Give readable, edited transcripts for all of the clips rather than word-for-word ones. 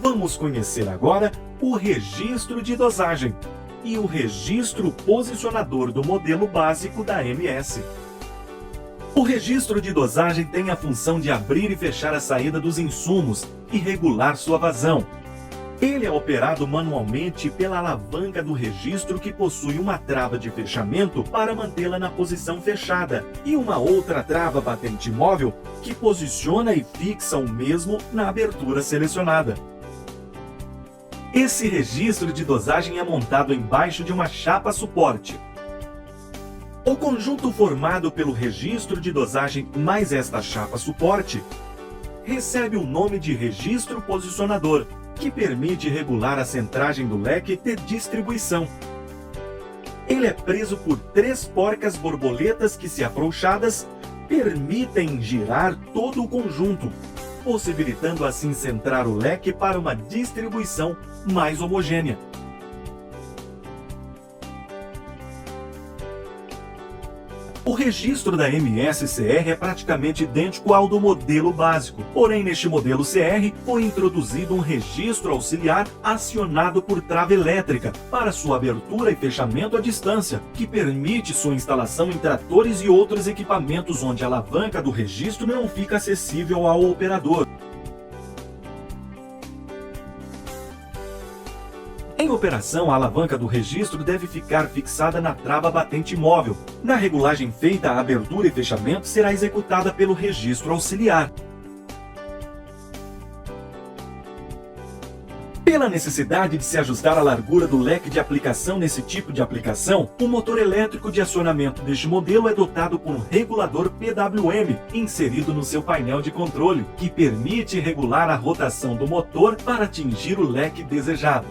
Vamos conhecer agora o registro de dosagem e o registro posicionador do modelo básico da MS. O registro de dosagem tem a função de abrir e fechar a saída dos insumos e regular sua vazão. Ele é operado manualmente pela alavanca do registro, que possui uma trava de fechamento para mantê-la na posição fechada e uma outra trava batente móvel que posiciona e fixa o mesmo na abertura selecionada. Esse registro de dosagem é montado embaixo de uma chapa suporte. O conjunto formado pelo registro de dosagem mais esta chapa suporte recebe o nome de registro posicionador, que permite regular a centragem do leque de distribuição. Ele é preso por 3 porcas borboletas que, se afrouxadas, permitem girar todo o conjunto, possibilitando assim centrar o leque para uma distribuição mais homogênea. O registro da MS-CR é praticamente idêntico ao do modelo básico, porém neste modelo CR foi introduzido um registro auxiliar acionado por trava elétrica para sua abertura e fechamento à distância, que permite sua instalação em tratores e outros equipamentos onde a alavanca do registro não fica acessível ao operador. Em operação, a alavanca do registro deve ficar fixada na trava batente móvel. Na regulagem feita, a abertura e fechamento será executada pelo registro auxiliar. Pela necessidade de se ajustar a largura do leque de aplicação nesse tipo de aplicação, o motor elétrico de acionamento deste modelo é dotado com um regulador PWM inserido no seu painel de controle, que permite regular a rotação do motor para atingir o leque desejado.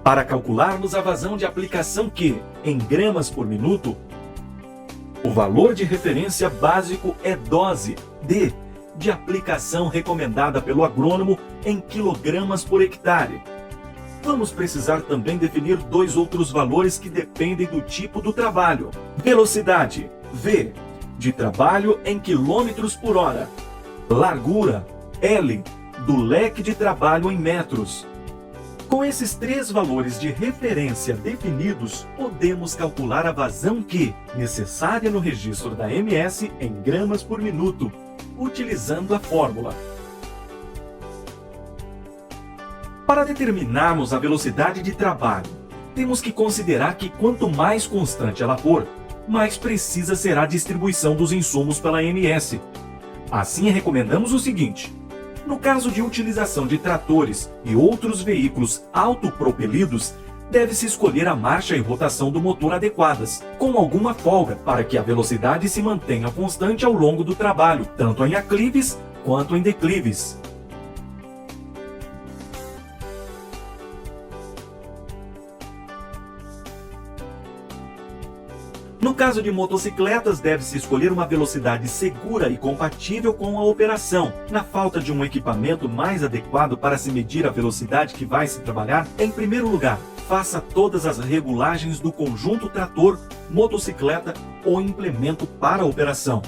Para calcularmos a vazão de aplicação Q em gramas por minuto, o valor de referência básico é dose D de aplicação recomendada pelo agrônomo em quilogramas por hectare. Vamos precisar também definir 2 outros valores que dependem do tipo do trabalho. Velocidade, V, de trabalho em quilômetros por hora. Largura, L, do leque de trabalho em metros. Com esses 3 valores de referência definidos, podemos calcular a vazão Q necessária no registro da MS em gramas por minuto, utilizando a fórmula. Para determinarmos a velocidade de trabalho, temos que considerar que quanto mais constante ela for, mais precisa será a distribuição dos insumos pela MS. Assim, recomendamos o seguinte: no caso de utilização de tratores e outros veículos autopropelidos, deve-se escolher a marcha e rotação do motor adequadas, com alguma folga, para que a velocidade se mantenha constante ao longo do trabalho, tanto em aclives quanto em declives. No caso de motocicletas, deve-se escolher uma velocidade segura e compatível com a operação. Na falta de um equipamento mais adequado para se medir a velocidade que vai se trabalhar, em primeiro lugar, faça todas as regulagens do conjunto trator, motocicleta ou implemento para a operação.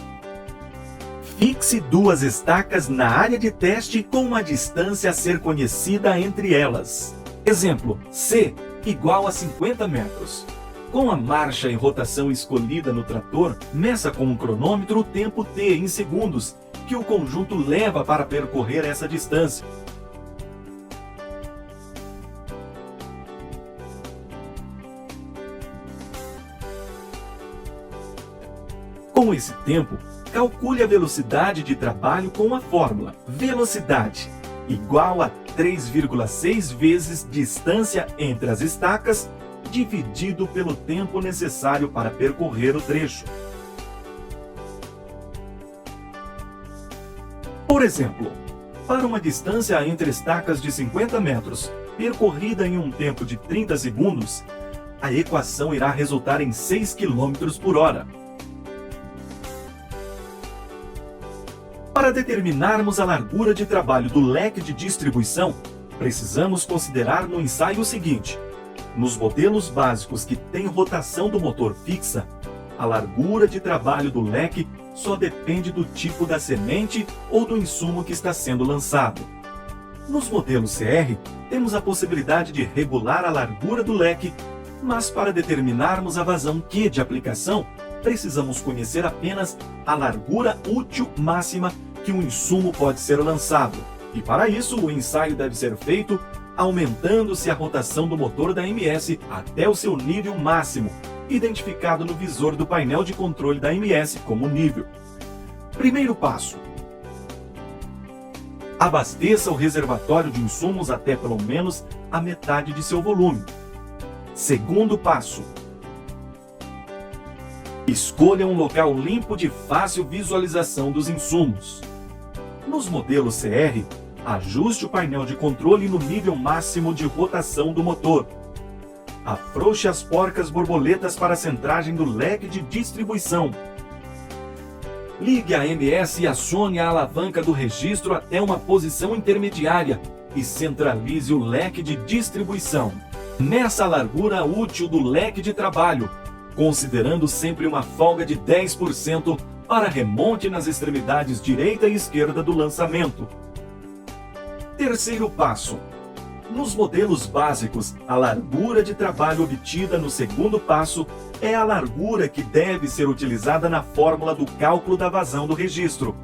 Fixe 2 estacas na área de teste com uma distância a ser conhecida entre elas. Exemplo, C igual a 50 metros. Com a marcha e rotação escolhida no trator, meça com um cronômetro o tempo T em segundos, que o conjunto leva para percorrer essa distância. Com esse tempo, calcule a velocidade de trabalho com a fórmula velocidade igual a 3,6 vezes distância entre as estacas dividido pelo tempo necessário para percorrer o trecho. Por exemplo, para uma distância entre estacas de 50 metros, percorrida em um tempo de 30 segundos, a equação irá resultar em 6 km por hora. Para determinarmos a largura de trabalho do leque de distribuição, precisamos considerar no ensaio o seguinte: nos modelos básicos que têm rotação do motor fixa, a largura de trabalho do leque só depende do tipo da semente ou do insumo que está sendo lançado. Nos modelos CR, temos a possibilidade de regular a largura do leque, mas para determinarmos a vazão Q de aplicação, precisamos conhecer apenas a largura útil máxima que um insumo pode ser lançado. E para isso, o ensaio deve ser feito aumentando-se a rotação do motor da MS até o seu nível máximo, identificado no visor do painel de controle da MS como nível. Primeiro passo: abasteça o reservatório de insumos até pelo menos a metade de seu volume. Segundo passo: escolha um local limpo de fácil visualização dos insumos. Nos modelos CR, ajuste o painel de controle no nível máximo de rotação do motor. Afrouxe as porcas borboletas para a centragem do leque de distribuição. Ligue a MS e acione a alavanca do registro até uma posição intermediária e centralize o leque de distribuição. Meça a largura útil do leque de trabalho, considerando sempre uma folga de 10% para remonte nas extremidades direita e esquerda do lançamento. Terceiro passo: nos modelos básicos, a largura de trabalho obtida no segundo passo é a largura que deve ser utilizada na fórmula do cálculo da vazão do registro.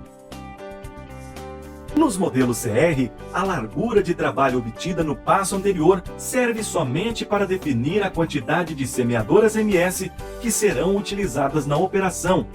Nos modelos CR, a largura de trabalho obtida no passo anterior serve somente para definir a quantidade de semeadoras MS que serão utilizadas na operação.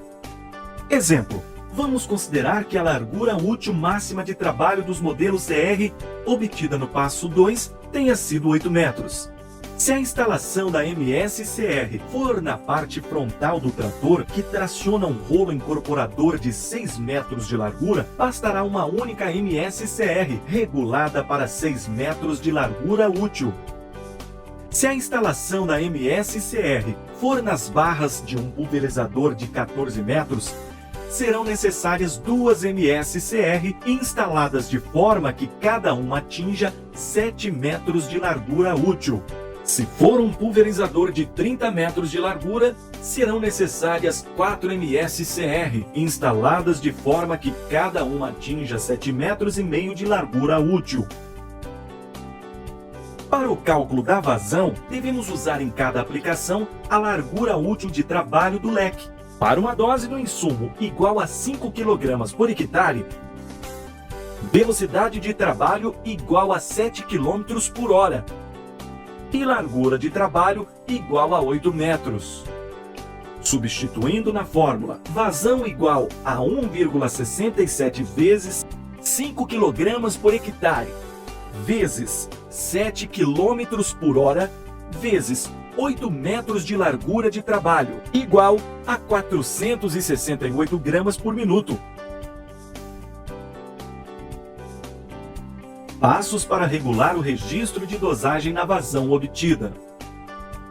Exemplo: vamos considerar que a largura útil máxima de trabalho dos modelos CR, obtida no passo 2, tenha sido 8 metros. Se a instalação da MS-CR for na parte frontal do trator, que traciona um rolo incorporador de 6 metros de largura, bastará uma única MS-CR, regulada para 6 metros de largura útil. Se a instalação da MS-CR for nas barras de um pulverizador de 14 metros, serão necessárias 2 MS-CR instaladas de forma que cada uma atinja 7 metros de largura útil. Se for um pulverizador de 30 metros de largura, serão necessárias 4 MS-CR instaladas de forma que cada uma atinja 7,5 metros de largura útil. Para o cálculo da vazão, devemos usar em cada aplicação a largura útil de trabalho do leque. Para uma dose do insumo igual a 5 kg por hectare, velocidade de trabalho igual a 7 km por hora e largura de trabalho igual a 8 metros. Substituindo na fórmula, vazão igual a 1,67 vezes 5 kg por hectare, vezes 7 km por hora, vezes 8 metros de largura de trabalho, igual a 468 gramas por minuto. Passos para regular o registro de dosagem na vazão obtida.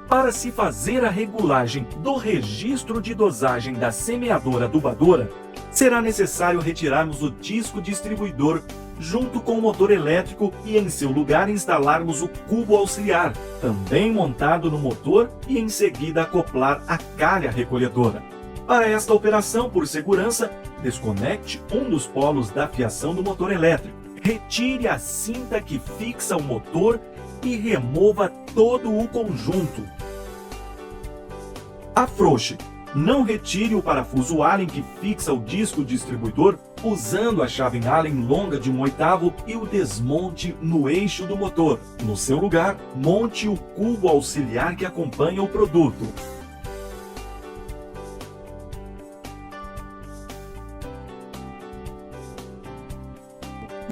Para se fazer a regulagem do registro de dosagem da semeadora adubadora, será necessário retirarmos o disco distribuidor junto com o motor elétrico e em seu lugar instalarmos o cubo auxiliar, também montado no motor, e em seguida acoplar a calha recolhedora. Para esta operação, por segurança, desconecte um dos polos da fiação do motor elétrico. Retire a cinta que fixa o motor e remova todo o conjunto. Afrouxe. Não retire o parafuso Allen que fixa o disco distribuidor usando a chave Allen longa de 1/8 e o desmonte no eixo do motor. No seu lugar, monte o cubo auxiliar que acompanha o produto.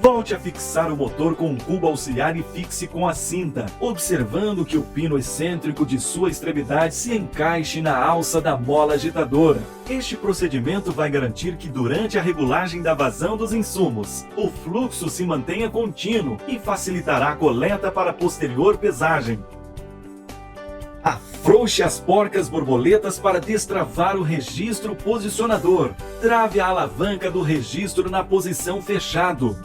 Volte a fixar o motor com um cubo auxiliar e fixe com a cinta, observando que o pino excêntrico de sua extremidade se encaixe na alça da mola agitadora. Este procedimento vai garantir que durante a regulagem da vazão dos insumos, o fluxo se mantenha contínuo e facilitará a coleta para a posterior pesagem. Afrouxe as porcas borboletas para destravar o registro posicionador. Trave a alavanca do registro na posição fechado.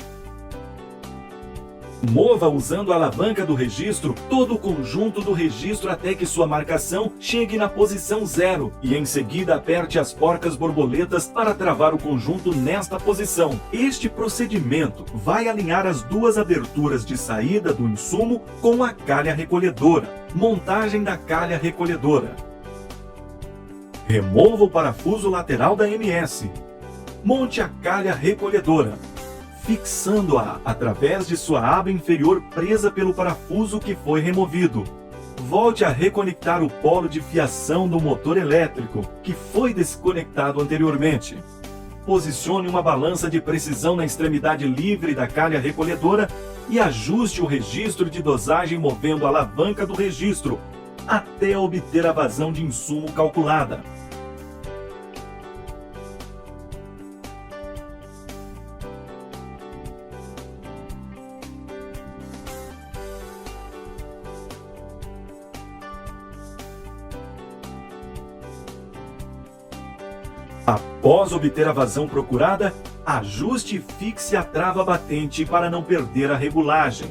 Mova usando a alavanca do registro todo o conjunto do registro até que sua marcação chegue na posição 0 e em seguida aperte as porcas borboletas para travar o conjunto nesta posição. Este procedimento vai alinhar as duas aberturas de saída do insumo com a calha recolhedora. Montagem da calha recolhedora. Remova o parafuso lateral da MS. Monte a calha recolhedora, fixando-a através de sua aba inferior presa pelo parafuso que foi removido. Volte a reconectar o polo de fiação do motor elétrico, que foi desconectado anteriormente. Posicione uma balança de precisão na extremidade livre da calha recolhedora e ajuste o registro de dosagem movendo a alavanca do registro até obter a vazão de insumo calculada. Após obter a vazão procurada, ajuste e fixe a trava batente para não perder a regulagem.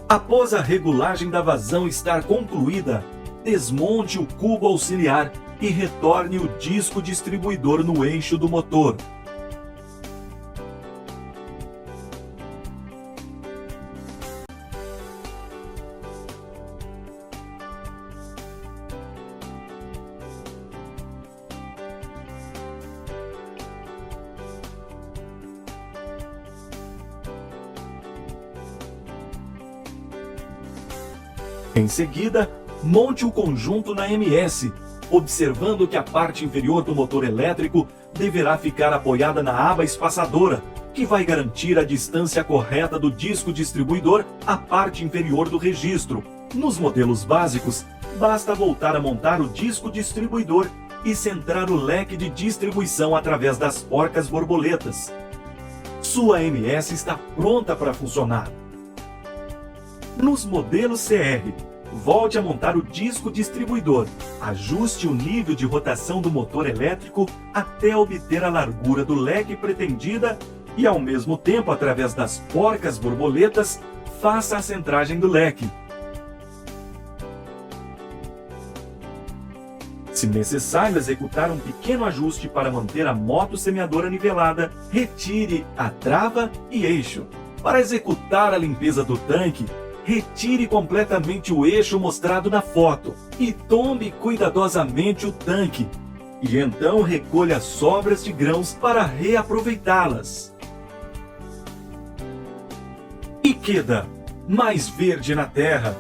Após a regulagem da vazão estar concluída, desmonte o cubo auxiliar e retorne o disco distribuidor no eixo do motor. Em seguida, monte o conjunto na MS, observando que a parte inferior do motor elétrico deverá ficar apoiada na aba espaçadora, que vai garantir a distância correta do disco distribuidor à parte inferior do registro. Nos modelos básicos, basta voltar a montar o disco distribuidor e centrar o leque de distribuição através das porcas borboletas. Sua MS está pronta para funcionar. Nos modelos CR, volte a montar o disco distribuidor, ajuste o nível de rotação do motor elétrico até obter a largura do leque pretendida e, ao mesmo tempo, através das porcas borboletas, faça a centragem do leque. Se necessário executar um pequeno ajuste para manter a moto semeadora nivelada, retire a trava e eixo. Para executar a limpeza do tanque, retire completamente o eixo mostrado na foto e tombe cuidadosamente o tanque. E então recolha as sobras de grãos para reaproveitá-las. Ikeda, mais verde na terra.